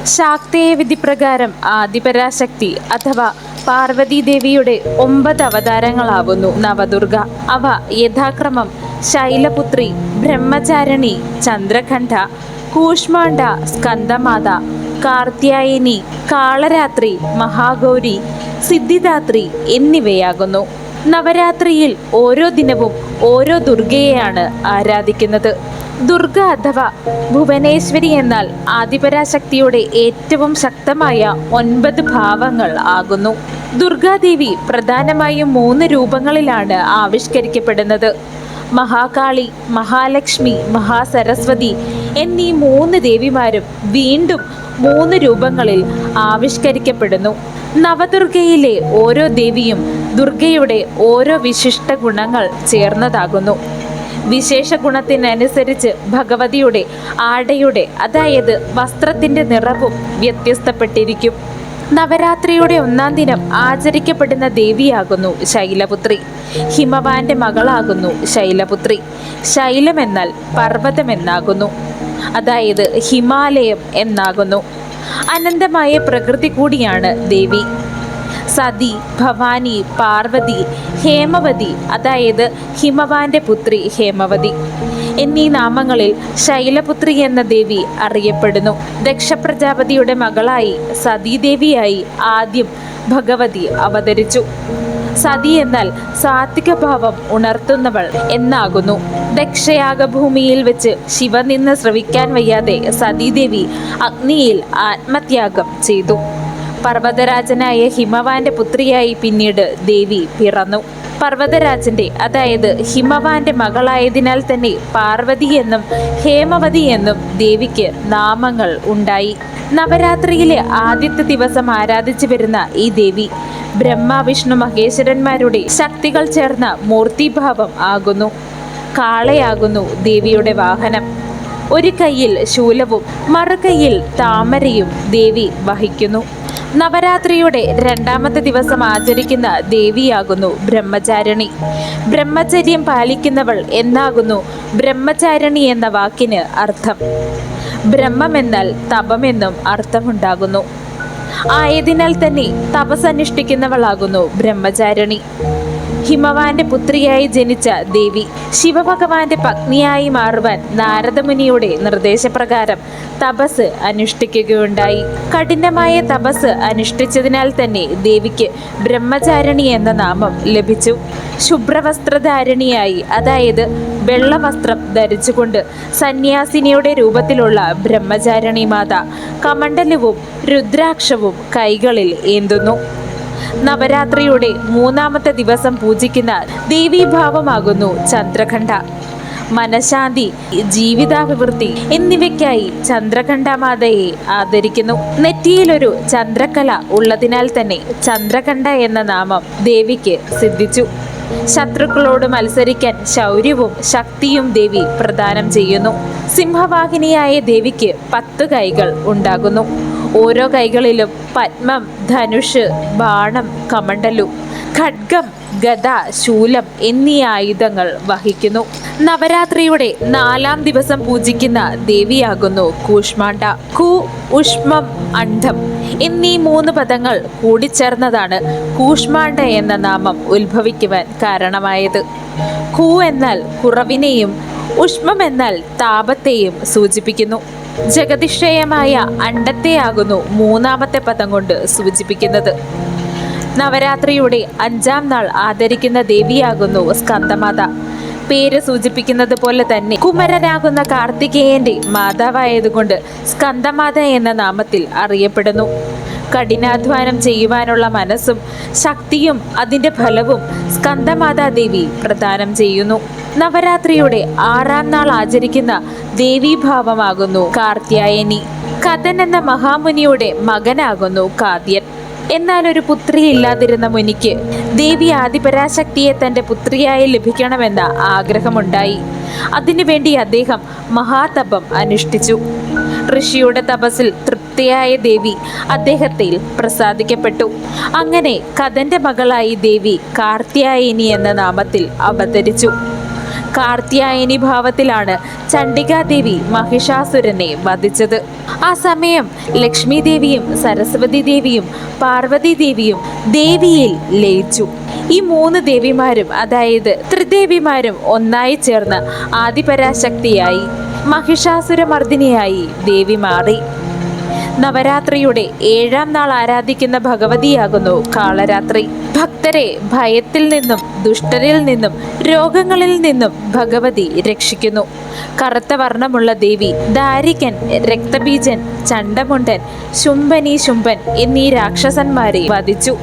ശാക്തേയ വിധിപ്രകാരം ആദിപരാശക്തി അഥവാ പാർവതീദേവിയുടെ 9 അവതാരങ്ങളാവുന്നു നവദുർഗ. അവ യഥാക്രമം ശൈലപുത്രി, ബ്രഹ്മചാരിണി, ചന്ദ്രഘണ്ഠ, കൂഷ്മാണ്ഡ, സ്കന്ദമാത, കാർത്യായനി, കാളരാത്രി, മഹാഗൗരി, സിദ്ധിദാത്രി എന്നിവയാകുന്നു. നവരാത്രിയിൽ ഓരോ ദിനവും ഓരോ ദുർഗയെയാണ് ആരാധിക്കുന്നത്. ദുർഗ അഥവാ ഭുവനേശ്വരി എന്നാൽ ആദിപരാശക്തിയുടെ ഏറ്റവും ശക്തമായ 9 ഭാവങ്ങൾ ആകുന്നു. ദുർഗാദേവി പ്രധാനമായും 3 രൂപങ്ങളിലാണ് ആവിഷ്കരിക്കപ്പെടുന്നത്. മഹാകാളി, മഹാലക്ഷ്മി, മഹാസരസ്വതി എന്നീ 3 ദേവിമാരും വീണ്ടും 3 രൂപങ്ങളിൽ ആവിഷ്കരിക്കപ്പെടുന്നു. നവദുർഗയിലെ ഓരോ ദേവിയും ദുർഗയുടെ ഓരോ വിശിഷ്ട ഗുണങ്ങൾ ചേർന്നതാകുന്നു. വിശേഷ ഗുണത്തിനനുസരിച്ച് ഭഗവതിയുടെ ആടയുടെ അതായത് വസ്ത്രത്തിന്റെ നിറവും വ്യത്യസ്തപ്പെട്ടിരിക്കും. നവരാത്രിയുടെ 1-ാം ദിനം ആചരിക്കപ്പെടുന്ന ദേവിയാകുന്നു ശൈലപുത്രി. ഹിമവാന്റെ മകളാകുന്നു ശൈലപുത്രി. ശൈലം എന്നാൽ പർവ്വതമെന്നാകുന്നു, അതായത് ഹിമാലയം എന്നാകുന്നു. അനന്തമായ പ്രകൃതി കൂടിയാണ് ദേവി. സതി, ഭവാനി, പാർവതി, ഹേമവതി അതായത് ഹിമവാന്റെ പുത്രി ഹേമവതി എന്നീ നാമങ്ങളിൽ ശൈലപുത്രി എന്ന ദേവി അറിയപ്പെടുന്നു. ദക്ഷ പ്രജാപതിയുടെ മകളായി സതീദേവിയായി ആദ്യം ഭഗവതി അവതരിച്ചു. സതി എന്നാൽ സാത്വിക ഭാവം ഉണർത്തുന്നവൾ എന്നാകുന്നു. ദക്ഷയാഗഭൂമിയിൽ വെച്ച് ശിവൻ നിന്ന് ശ്രവിക്കാൻ വയ്യാതെ സതീദേവി അഗ്നിയിൽ ആത്മത്യാഗം ചെയ്തു. പർവ്വതരാജനായ ഹിമവാന്റെ പുത്രിയായി പിന്നീട് ദേവി പിറന്നു. പർവ്വതരാജന്റെ അതായത് ഹിമവാന്റെ മകളായതിനാൽ തന്നെ പാർവതി എന്നും ഹേമവതി എന്നും ദേവിക്ക് നാമങ്ങൾ ഉണ്ടായി. നവരാത്രിയിലെ ആദ്യത്തെ ദിവസം ആരാധിച്ചു വരുന്ന ഈ ദേവി ബ്രഹ്മ, വിഷ്ണു, മഹേശ്വരന്മാരുടെ ശക്തികൾ ചേർന്ന മൂർത്തിഭാവം ആകുന്നു. കാളയാകുന്നു ദേവിയുടെ വാഹനം. ഒരു കൈയിൽ ശൂലവും മറുകൈയിൽ താമരയും ദേവി വഹിക്കുന്നു. നവരാത്രിയുടെ 2-ാമത്തെ ദിവസം ആചരിക്കുന്ന ദേവിയാകുന്നു ബ്രഹ്മചാരിണി. ബ്രഹ്മചര്യം പാലിക്കുന്നവൾ എന്നാകുന്നു ബ്രഹ്മചാരിണി എന്ന വാക്കിന് അർത്ഥം. ബ്രഹ്മം എന്നാൽ തപമെന്നും അർത്ഥമുണ്ടാകുന്നു. ആയതിനാൽ തന്നെ തപസ്സനുഷ്ഠിക്കുന്നവളാകുന്നു ബ്രഹ്മചാരിണി. ഹിമവാന്റെ പുത്രിയായി ജനിച്ച ദേവി ശിവഭഗവാന്റെ പത്നിയായി മാറുവാൻ നാരദമുനിയുടെ നിർദ്ദേശപ്രകാരം തപസ് അനുഷ്ഠിക്കുകയുണ്ടായി. കഠിനമായ തപസ് അനുഷ്ഠിച്ചതിനാൽ തന്നെ ദേവിക്ക് ബ്രഹ്മചാരിണി എന്ന നാമം ലഭിച്ചു. ശുഭ്രവസ്ത്രധാരിണിയായി അതായത് വെള്ളവസ്ത്രം ധരിച്ചുകൊണ്ട് സന്യാസിനിയുടെ രൂപത്തിലുള്ള ബ്രഹ്മചാരിണി മാത കമണ്ഡലവും രുദ്രാക്ഷവും കൈകളിൽ ഏന്തുന്നു. നവരാത്രിയുടെ 3-ാമത്തെ ദിവസം പൂജിക്കുന്ന ദേവീഭാവമാകുന്നു ചന്ദ്രഘണ്ഠ. മനഃശാന്തി, ജീവിതാഭിവൃദ്ധി എന്നിവയ്ക്കായി ചന്ദ്രഘണ്ഠമാതയെ ആദരിക്കുന്നു. നെറ്റിയിലൊരു ചന്ദ്രക്കല ഉള്ളതിനാൽ തന്നെ ചന്ദ്രഘണ്ഠ എന്ന നാമം ദേവിക്ക് സിദ്ധിച്ചു. ശത്രുക്കളോട് മത്സരിക്കാൻ ശൗര്യവും ശക്തിയും ദേവി പ്രദാനം ചെയ്യുന്നു. സിംഹവാഹിനിയായ ദേവിക്ക് 10 കൈകൾ ഉണ്ടാകുന്നു. ഓരോ കൈകളിലും പത്മം, ധനുഷ്, ബാണം, കമണ്ഡലു, ഖഡ്ഗം, ഗദ, ശൂലം എന്നീ ആയുധങ്ങൾ വഹിക്കുന്നു. നവരാത്രിയുടെ 4-ാം ദിവസം പൂജിക്കുന്ന ദേവിയാകുന്നു കൂഷ്മാണ്ഡ. കു, ഉഷ്മം, അണ്ഡം എന്നീ 3 പദങ്ങൾ കൂടിച്ചേർന്നതാണ് കൂഷ്മാണ്ഡ എന്ന നാമം ഉത്ഭവിക്കുവാൻ കാരണമായത്. കു എന്നാൽ കുറവിനെയും ഉഷ്മം എന്നാൽ താപത്തെയും സൂചിപ്പിക്കുന്നു. ജഗതിശ്രയമായ അണ്ഡത്തെയാകുന്നു 3-ാമത്തെ പദം കൊണ്ട് സൂചിപ്പിക്കുന്നത്. നവരാത്രിയുടെ 5-ാം നാൾ ആദരിക്കുന്ന ദേവിയാകുന്നു സ്കന്ദമാത. പേര് സൂചിപ്പിക്കുന്നത് പോലെ തന്നെ കുമരനാകുന്ന കാർത്തികേയന്റെ മാതാവായതുകൊണ്ട് സ്കന്ദമാത എന്ന നാമത്തിൽ അറിയപ്പെടുന്നു. കഠിനാധ്വാനം ചെയ്യുവാനുള്ള മനസ്സും ശക്തിയും അതിൻ്റെ ഫലവും സ്കന്ദമാതാദേവി പ്രദാനം ചെയ്യുന്നു. നവരാത്രിയുടെ 6-ാം നാൾ ആചരിക്കുന്ന ദേവീഭാവമാകുന്നു കാർത്യായനി. കഥൻ എന്ന മഹാമുനിയുടെ മകനാകുന്നു കാദ്യൻ. എന്നാൽ ഒരു പുത്രി ഇല്ലാതിരുന്ന മുനിക്ക് ദേവി ആദിപരാശക്തിയെ തൻ്റെ പുത്രിയായി ലഭിക്കണമെന്ന ആഗ്രഹമുണ്ടായി. അതിനുവേണ്ടി അദ്ദേഹം മഹാതപം അനുഷ്ഠിച്ചു. ഋഷിയുടെ തപസ്സിൽ തൃപ്തിയായ ദേവി അദ്ദേഹത്തിൽ പ്രസാദിക്കപ്പെട്ടു. അങ്ങനെ കഥന്റെ മകളായി ദേവി കാർത്യായനി എന്ന നാമത്തിൽ അവതരിച്ചു. കാർത്യായനി ഭാവത്തിലാണ് ചണ്ഡികാദേവി മഹിഷാസുരനെ വധിച്ചത്. ആ സമയം ലക്ഷ്മി ദേവിയും സരസ്വതി ദേവിയും പാർവതി ദേവിയും ദേവിയിൽ ലയിച്ചു. ഈ 3 ദേവിമാരും, അതായത് ത്രിദേവിമാരും ഒന്നായി ചേർന്ന് ആദിപരാശക്തിയായി മഹിഷാസുരമർദിനിയായി ദേവി മാറി. നവരാത്രിയുടെ 7ാം നാൾ ആരാധിക്കുന്ന ഭഗവതിയാകുന്നു കാളരാത്രി. ഭക്തരെ ഭയത്തിൽ നിന്നും ദുഷ്ടരിൽ നിന്നും രോഗങ്ങളിൽ നിന്നും ഭഗവതി രക്ഷിക്കുന്നു. കറുത്ത വർണ്ണമുള്ള ദേവി ദാരികൻ, രക്തബീജൻ, ചണ്ഡമുണ്ടൻ, ശുംഭനി ശുംഭൻ എന്നീ രാക്ഷസന്മാരെ വധിച്ചു.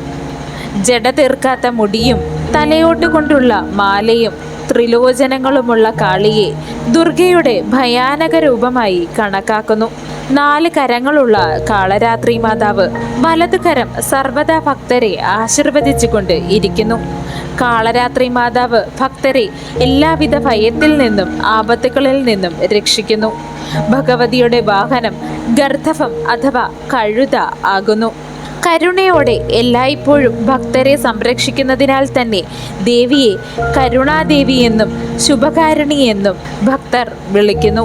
ജട തീർക്കാത്ത മുടിയും തലയോട്ടുകൊണ്ടുള്ള മാലയും ത്രിലോചനങ്ങളുമുള്ള കാളിയെ ദുർഗയുടെ ഭയാനക രൂപമായി കണക്കാക്കുന്നു. 4 കരങ്ങളുള്ള കാളരാത്രി മാതാവ് വലതു കരം സർവദാ ഭക്തരെ ആശീർവദിച്ചുകൊണ്ട് ഇരിക്കുന്നു. കാളരാത്രി മാതാവ് ഭക്തരെ എല്ലാവിധ ഭയത്തിൽ നിന്നും ആപത്തുകളിൽ നിന്നും രക്ഷിക്കുന്നു. ഭഗവതിയുടെ വാഹനം ഗർദഭം അഥവാ കഴുത ആകുന്നു. കരുണയോടെ എല്ലായ്പ്പോഴും ഭക്തരെ സംരക്ഷിക്കുന്നതിനാൽ തന്നെ ദേവിയെ കരുണാദേവി എന്നും ശുഭകാരിണി എന്നും ഭക്തർ വിളിക്കുന്നു.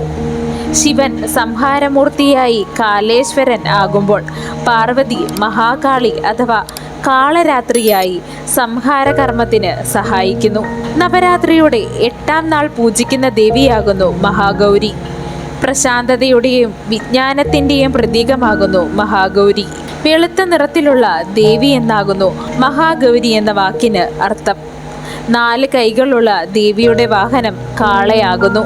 ശിവൻ സംഹാരമൂർത്തിയായി കാലേശ്വരൻ ആകുമ്പോൾ പാർവതി മഹാകാളി അഥവാ കാളരാത്രിയായി സംഹാരകർമ്മത്തിന് സഹായിക്കുന്നു. നവരാത്രിയുടെ 8ാം നാൾ പൂജിക്കുന്ന ദേവിയാകുന്നു മഹാഗൗരി. പ്രശാന്തതയുടെയും വിജ്ഞാനത്തിൻ്റെയും പ്രതീകമാകുന്നു മഹാഗൗരി. വെളുത്ത നിറത്തിലുള്ള ദേവി എന്നാകുന്നു മഹാഗൗരി എന്ന വാക്കിന് അർത്ഥം. 4 കൈകളുള്ള ദേവിയുടെ വാഹനം കാളയാകുന്നു.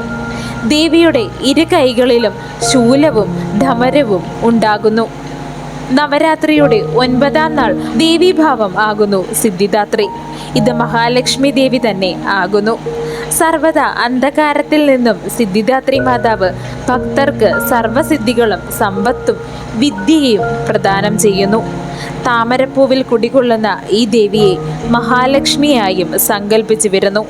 ദേവിയുടെ 2 കൈകളിലും ശൂലവും ധമരവും ഉണ്ടാകുന്നു. നവരാത്രിയുടെ 9ാം നാൾ ദേവീഭാവം ആകുന്നു സിദ്ധിദാത്രി. ഇത് മഹാലക്ഷ്മി ദേവി തന്നെ ആകുന്നു. സർവദാ അന്ധകാരത്തിൽ നിന്നും സിദ്ധിദാത്രി മാതാവ് ഭക്തർക്ക് സർവസിദ്ധികളും സമ്പത്തും വിദ്യയും പ്രദാനം ചെയ്യുന്നു. താമരപ്പൂവിൽ കുടികൊള്ളുന്ന ഈ ദേവിയെ മഹാലക്ഷ്മിയായും സങ്കല്പിച്ചു വരുന്നു.